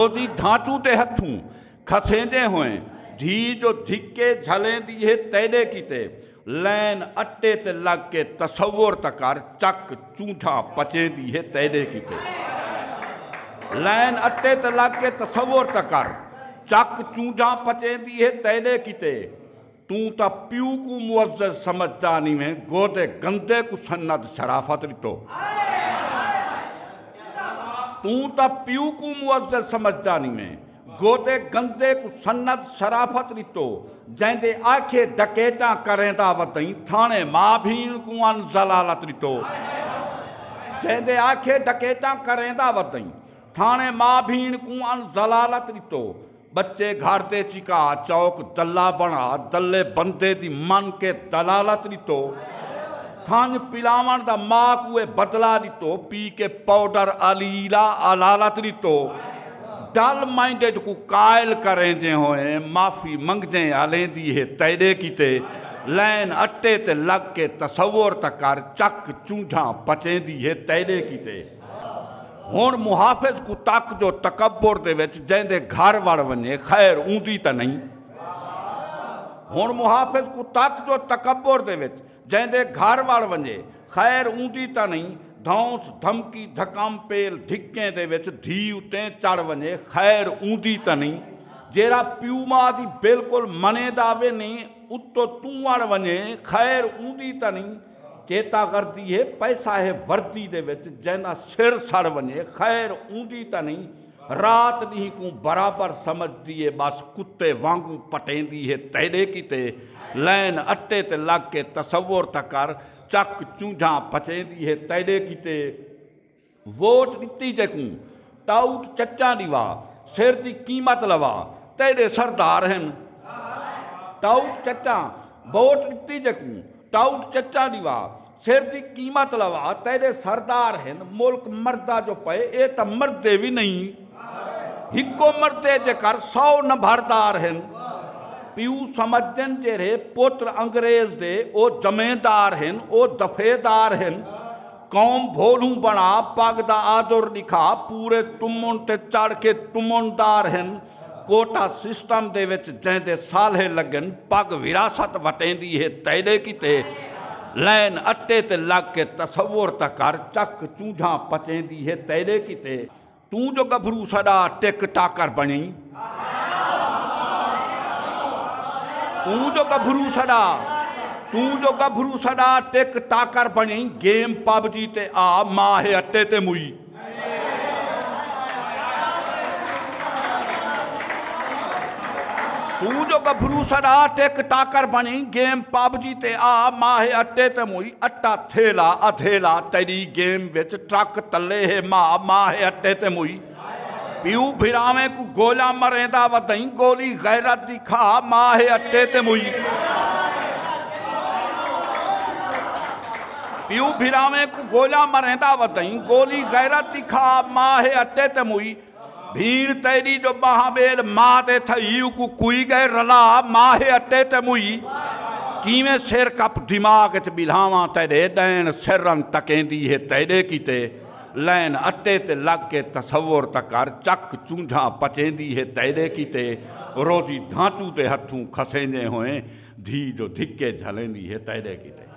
रोजी ढांचू ते हथूं खसेंदे हुए धी जो धिक्के झलेंदी है तैदे किते लैन अट्टे ते लग के तसव्वुर तकार चक चूठा पचेंदी है तैदे किते लैन अट्टे ते लग के तसव्वुर तकार चक चूठा पचेंदी है तैदे किते तू ता प्यू को मुअज्जज़ समझदानी में गोदे गंदे को सन्नत शराफत रितो तू ता प्यू को मुअज्जज़ समझदानी में गोदे गंदे को सन्नत शराफत रितो जैंदे आखे डकेटा करेंदा वतई थाने माँ भीण को अन जलालत रितो जैंदे आखे डकेटा करेंदा वतई थाने माँ भीण को अन जलालत रितो बच्चे घर दे चिका चौक दल्ला बना दल्ले बंदे दी मन के दलालत रितो थान पिलावन दा माँ कुए बदला रितो पी के पाउडर अलीला अलालत रितो डल माइंडेड को कायल करेंदे होए माफ़ी मंगदे आलेंदी है तैदे किते लैन अट्टे ते लग के तसव्वुर तकार चक चूठा पचेंदी है तैदे किते हुण मुहाफ़िज़ को तक जो तकब्बुर दे विच जैंदे घर वड़ वने खैर ऊंदी त नहीं हुण मुहाफ़िज़ को तक जो तकब्बुर दे विच जैंदे घर वड़ वने खैर ऊंदी त नहीं धौंस धमकी धकाम पेल धिक्कें दे विच धी उते चढ़ वने खैर ऊंदी त नहीं जेरा प्यू मां दी बिल्कुल मने दावे नहीं उत्तो तू वड़ वने खैर ऊंदी त नहीं चेता करती है पैसा है वर्दी दे विच जैंदा सिर सड़ वने खैर ऊंदी त नहीं रात दी को बराबर समझदी है बस कुत्ते वांगू पटेंदी है तैदे किते लैन अट्टे ते लग के तसव्वुर तकर चक चूझा पचेंदी है तैदे किते वोट दिती जकूं टाउट चचा दीवा सिर दी कीमत लवा तैदे सरदार हैं टाउट चचा वोट दिती जकूं टाउट चचा दीवा सिर दी कीमत लवा तैदे सरदार हैं मुल्क मर्दा जो पे ये तो मरदे भी नहीं हिको मरदे जेकर 100 नंबरदार हैं प्यू समझन जेरे पुत्र अंग्रेज दे ओ जमेदार हैं ओ दफेदार हैं कौम भोलू बना पग दा आदर लिखा पूरे तुमुन ते चढ़ के तुमुनदार हैं कोटा सिस्टम दे विच जैंदे साले लगन पग विरासत वटेंदी है तैदे किते लैन अट्टे ते लग के तसव्वुर तकर चक चूझा पचेंदी है तैदे किते तू जो गभरू सदा टिक टाकर बनी तू जो गभरू सदा टिक टाकर बनी गेम पबजी ते आ माहे अट्टे ते मुई तू जो गभरू सदा टिक टाकर बनी गेम पबजी ते आ माहे अट्टे ते मुई अट्टा थेला अधेला तेरी गेम विच ट्रक तले है माहे अट्टे ते मुई प्यू भिरावे को गोला मरेंदा वदई गोली गैरत दिखा माहे अट्टे ते मुई प्यू भिरावे को गोला मरेंदा वदई गोली गैरत दिखा माहे अट्टे ते मुई भीड़ तेरी जो महाबेल माँ ते थई को कुई गए रला माहे अट्टे ते मुई कीवें सिर कप दिमाग च बिलावा तेरे डैन सिरन तकेंदी है तैदे किते लैन अट्टे ते लग के तसव्वुर तकर चक चूंझा पचेंदी है तैदे किते रोजी ढांचू ते हथूं खसेंदे हुए धी जो धिक्के झलेंदी है तैदे किते।